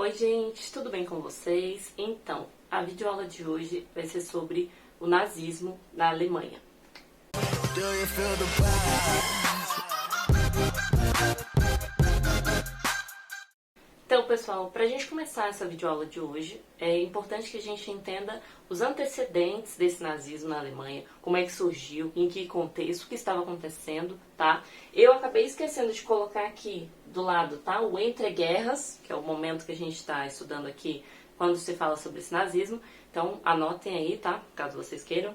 Oi gente, tudo bem com vocês? Então, a videoaula de hoje vai ser sobre o nazismo na Alemanha. Então, pessoal, para a gente começar essa videoaula de hoje, é importante que a gente entenda os antecedentes desse nazismo na Alemanha, como é que surgiu, em que contexto, o que estava acontecendo, tá? Eu acabei esquecendo de colocar aqui do lado, tá? O Entre Guerras, que é o momento que a gente está estudando aqui quando se fala sobre esse nazismo. Então, anotem aí, tá? Caso vocês queiram.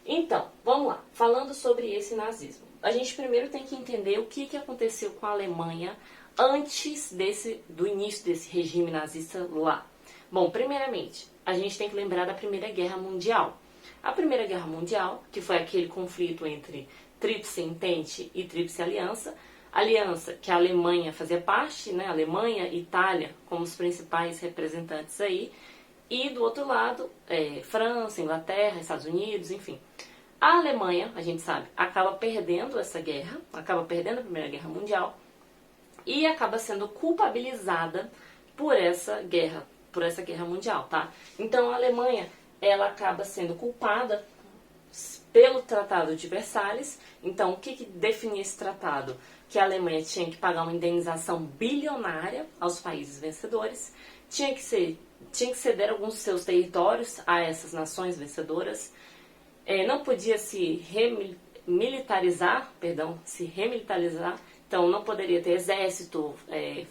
Então, vamos lá. Falando sobre esse nazismo. A gente primeiro tem que entender o que aconteceu com a Alemanha antes do início desse regime nazista lá. Bom, primeiramente, a gente tem que lembrar da Primeira Guerra Mundial. A Primeira Guerra Mundial, que foi aquele conflito entre Tríplice Entente e Tríplice Aliança, aliança que a Alemanha fazia parte, né? Alemanha e Itália como os principais representantes aí, e do outro lado, França, Inglaterra, Estados Unidos, enfim. A Alemanha, a gente sabe, acaba perdendo essa guerra, acaba perdendo a Primeira Guerra Mundial, e acaba sendo culpabilizada por essa guerra mundial, tá? Então a Alemanha, ela acaba sendo culpada pelo Tratado de Versalhes. Então o que definia esse tratado? Que a Alemanha tinha que pagar uma indenização bilionária aos países vencedores, tinha que ceder alguns de seus territórios a essas nações vencedoras, não podia se remilitarizar, então não poderia ter exército,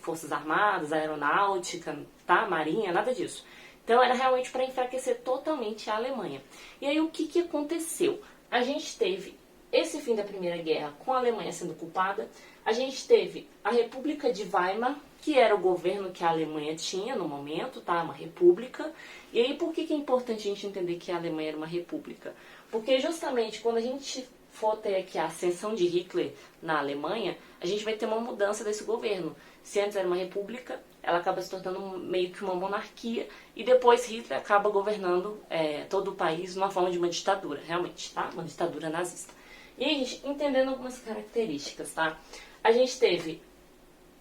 forças armadas, aeronáutica, tá? Marinha, nada disso. Então era realmente para enfraquecer totalmente a Alemanha. E aí o que aconteceu? A gente teve esse fim da Primeira Guerra com a Alemanha sendo culpada, a gente teve a República de Weimar, que era o governo que a Alemanha tinha no momento, tá? Uma república. E aí por que é importante a gente entender que a Alemanha era uma república? Porque justamente quando a gente for ter aqui a ascensão de Hitler na Alemanha, a gente vai ter uma mudança desse governo. Se antes era uma república, ela acaba se tornando meio que uma monarquia, e depois Hitler acaba governando todo o país numa forma de uma ditadura, realmente, tá? Uma ditadura nazista. E aí, gente, entendendo algumas características, tá? A gente teve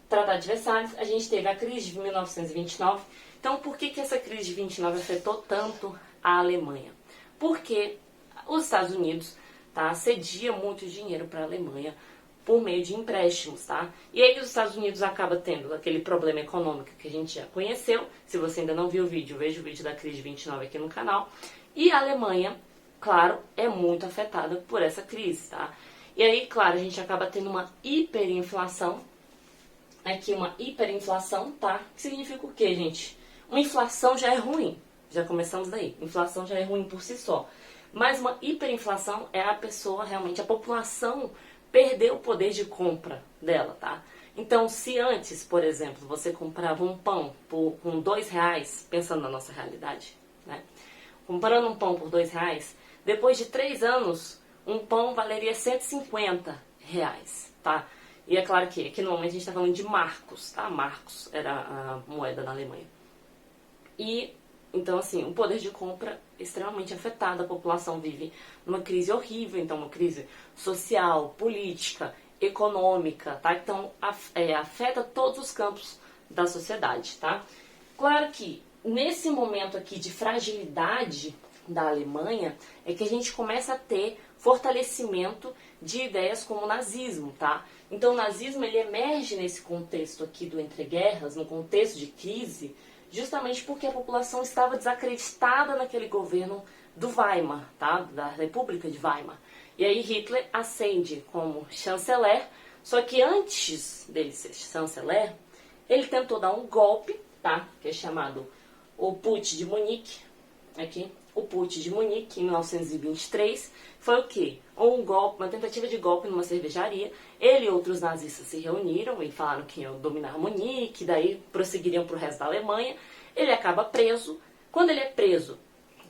Tratado de Versalhes, a gente teve a crise de 1929. Então, por que essa crise de 29 afetou tanto a Alemanha? Porque os Estados Unidos, tá, cedia muito dinheiro para a Alemanha por meio de empréstimos, tá? E aí os Estados Unidos acaba tendo aquele problema econômico que a gente já conheceu. Se você ainda não viu o vídeo, veja o vídeo da crise de 29 aqui no canal. E a Alemanha, claro, é muito afetada por essa crise, tá? E aí, claro, a gente acaba tendo uma hiperinflação. Aqui uma hiperinflação, tá? Que significa o quê, gente? Uma inflação já é ruim. Já começamos daí. Inflação já é ruim por si só. Mas uma hiperinflação é a pessoa, realmente, a população perder o poder de compra dela, tá? Então, se antes, por exemplo, você comprava um pão com R$2, pensando na nossa realidade, né? Comprando um pão por R$2, depois de 3 anos, um pão valeria R$150, tá? E é claro que aqui no momento a gente está falando de marcos, tá? Marcos era a moeda na Alemanha. E então, assim, o poder de compra é extremamente afetado, a população vive numa crise horrível, então uma crise social, política, econômica, tá? Então, afeta todos os campos da sociedade, tá? Claro que nesse momento aqui de fragilidade da Alemanha é que a gente começa a ter fortalecimento de ideias como o nazismo, tá? Então, o nazismo, ele emerge nesse contexto aqui do entreguerras, no contexto de crise, justamente porque a população estava desacreditada naquele governo do Weimar, tá? Da República de Weimar. E aí Hitler ascende como chanceler, só que antes dele ser chanceler, ele tentou dar um golpe, tá? Que é chamado o Putsch de Munique, aqui, o Putsch de Munique, em 1923, foi o quê? Um golpe, uma tentativa de golpe numa cervejaria. Ele e outros nazistas se reuniram e falaram que iam dominar Munique, daí prosseguiriam para o resto da Alemanha. Ele acaba preso. Quando ele é preso,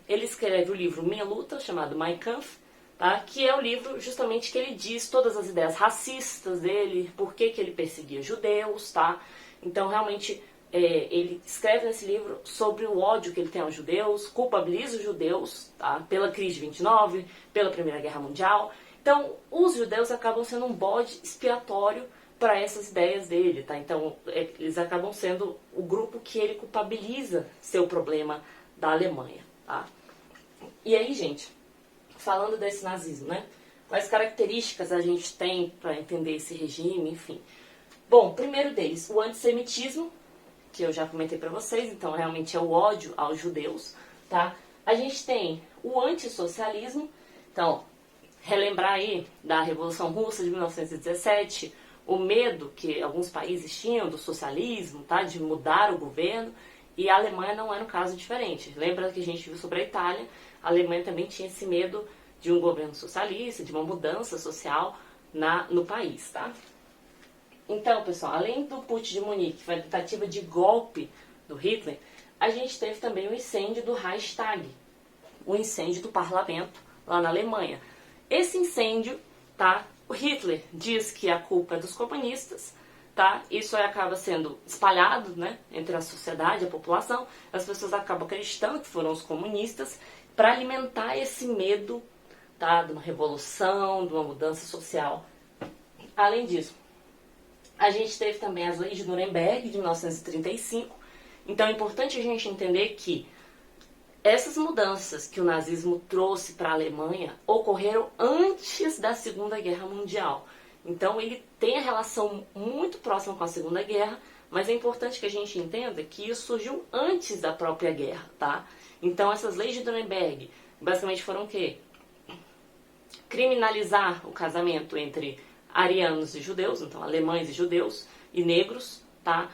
ele escreve o livro Minha Luta, chamado Mein Kampf, tá? Que é o livro justamente que ele diz todas as ideias racistas dele, por que ele perseguia judeus, tá? Então, realmente, ele escreve nesse livro sobre o ódio que ele tem aos judeus, culpabiliza os judeus, tá? Pela crise de 29, pela Primeira Guerra Mundial. Então, os judeus acabam sendo um bode expiatório para essas ideias dele, tá? Então, eles acabam sendo o grupo que ele culpabiliza seu problema da Alemanha, tá? E aí, gente, falando desse nazismo, né? Quais características a gente tem para entender esse regime, enfim. Bom, primeiro deles, o antissemitismo, que eu já comentei para vocês, então realmente é o ódio aos judeus, tá? A gente tem o antissocialismo, então, relembrar aí da Revolução Russa de 1917, o medo que alguns países tinham do socialismo, tá? De mudar o governo, e a Alemanha não era um caso diferente. Lembra que a gente viu sobre a Itália? A Alemanha também tinha esse medo de um governo socialista, de uma mudança social no país, tá? Então, pessoal, além do Putsch de Munique, que foi a tentativa de golpe do Hitler, a gente teve também o incêndio do Reichstag, o incêndio do parlamento lá na Alemanha. Esse incêndio, tá? O Hitler diz que a culpa é dos comunistas, tá? Isso aí acaba sendo espalhado, né, entre a sociedade, a população. As pessoas acabam acreditando que foram os comunistas para alimentar esse medo, tá, de uma revolução, de uma mudança social. Além disso, a gente teve também as leis de Nuremberg de 1935. Então é importante a gente entender que essas mudanças que o nazismo trouxe para a Alemanha ocorreram antes da Segunda Guerra Mundial. Então ele tem a relação muito próxima com a Segunda Guerra, mas é importante que a gente entenda que isso surgiu antes da própria guerra, tá? Então essas leis de Nuremberg basicamente foram o quê? Criminalizar o casamento entre arianos e judeus, então alemães e judeus, e negros, tá?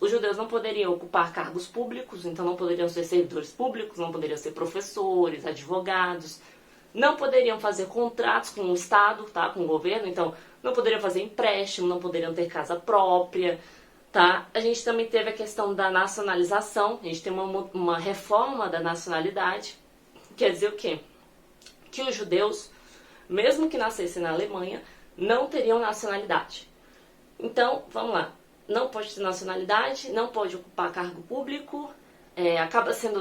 Os judeus não poderiam ocupar cargos públicos, então não poderiam ser servidores públicos, não poderiam ser professores, advogados, não poderiam fazer contratos com o Estado, tá? Com o governo, então não poderiam fazer empréstimo, não poderiam ter casa própria, tá? A gente também teve a questão da nacionalização, a gente tem uma reforma da nacionalidade, quer dizer o quê? Que os judeus, mesmo que nascessem na Alemanha, não teriam nacionalidade. Então, vamos lá, não pode ter nacionalidade, não pode ocupar cargo público,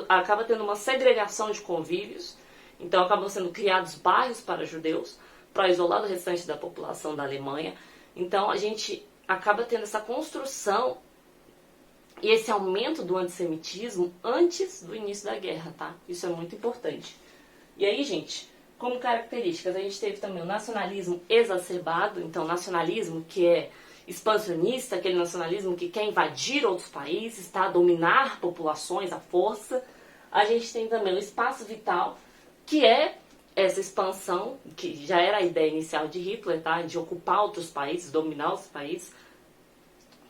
acaba tendo uma segregação de convívios, então acabam sendo criados bairros para judeus, para isolar o restante da população da Alemanha. Então a gente acaba tendo essa construção e esse aumento do antissemitismo antes do início da guerra, tá? Isso é muito importante. E aí, gente, como características, a gente teve também o nacionalismo exacerbado, então nacionalismo que é expansionista, aquele nacionalismo que quer invadir outros países, tá? Dominar populações à força. A gente tem também o espaço vital, que é essa expansão, que já era a ideia inicial de Hitler, tá? De ocupar outros países, dominar os países,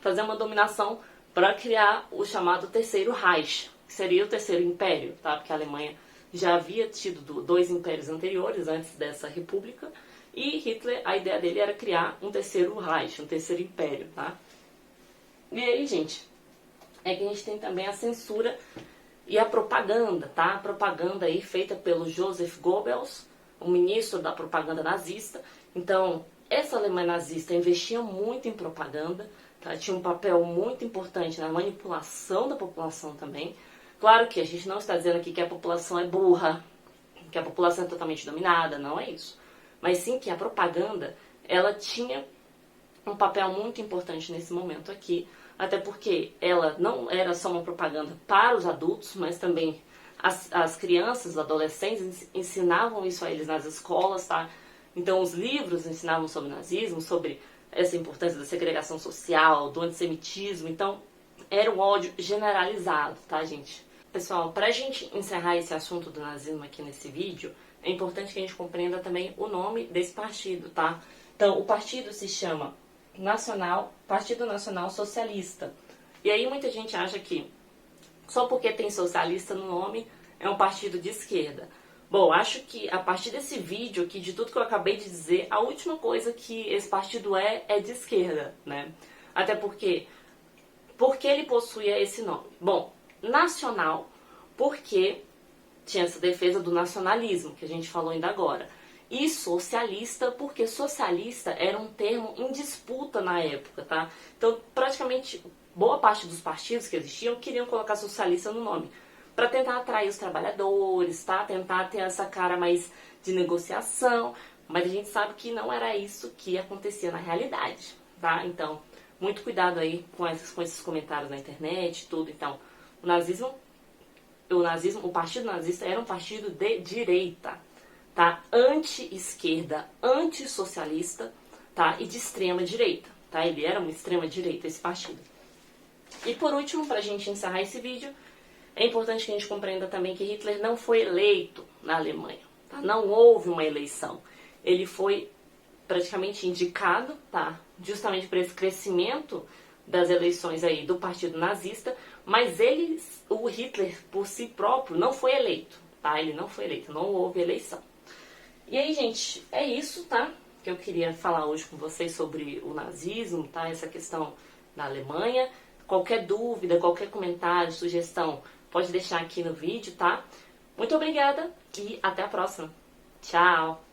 fazer uma dominação para criar o chamado Terceiro Reich, que seria o Terceiro Império, tá? Porque a Alemanha já havia tido 2 impérios anteriores, antes dessa república, e Hitler, a ideia dele era criar um Terceiro Reich, um Terceiro Império, tá? E aí, gente, é que a gente tem também a censura e a propaganda, tá? A propaganda aí feita pelo Joseph Goebbels, o ministro da propaganda nazista. Então, essa Alemanha nazista investia muito em propaganda, tá? Tinha um papel muito importante na manipulação da população também. Claro que a gente não está dizendo aqui que a população é burra, que a população é totalmente dominada, não é isso. Mas sim que a propaganda, ela tinha um papel muito importante nesse momento aqui, até porque ela não era só uma propaganda para os adultos, mas também as crianças, os adolescentes ensinavam isso a eles nas escolas, tá? Então os livros ensinavam sobre o nazismo, sobre essa importância da segregação social, do antissemitismo, então era um ódio generalizado, tá, gente? Pessoal, pra gente encerrar esse assunto do nazismo aqui nesse vídeo, é importante que a gente compreenda também o nome desse partido, tá? Então, o partido se chama Partido Nacional Socialista. E aí muita gente acha que só porque tem socialista no nome é um partido de esquerda. Bom, acho que a partir desse vídeo aqui, de tudo que eu acabei de dizer, a última coisa que esse partido é de esquerda, né? Até porque ele possuía esse nome? Bom, nacional, porque tinha essa defesa do nacionalismo, que a gente falou ainda agora. E socialista, porque socialista era um termo em disputa na época, tá? Então, praticamente, boa parte dos partidos que existiam queriam colocar socialista no nome, para tentar atrair os trabalhadores, tá? Tentar ter essa cara mais de negociação, mas a gente sabe que não era isso que acontecia na realidade. tá? Então, muito cuidado aí com esses comentários na internet, tudo. Então, o partido nazista era um partido de direita, tá? Anti-esquerda, antissocialista, tá? E de extrema direita, tá? Ele era uma extrema direita, esse partido. E por último, pra gente encerrar esse vídeo, é importante que a gente compreenda também que Hitler não foi eleito na Alemanha, tá? Não houve uma eleição. Ele foi praticamente indicado, tá? Justamente por esse crescimento das eleições aí do partido nazista, mas o Hitler por si próprio não foi eleito, tá? Ele não foi eleito, não houve eleição. E aí, gente, é isso, tá? Que eu queria falar hoje com vocês sobre o nazismo, tá? Essa questão da Alemanha. Qualquer dúvida, qualquer comentário, sugestão, pode deixar aqui no vídeo, tá? Muito obrigada e até a próxima. Tchau!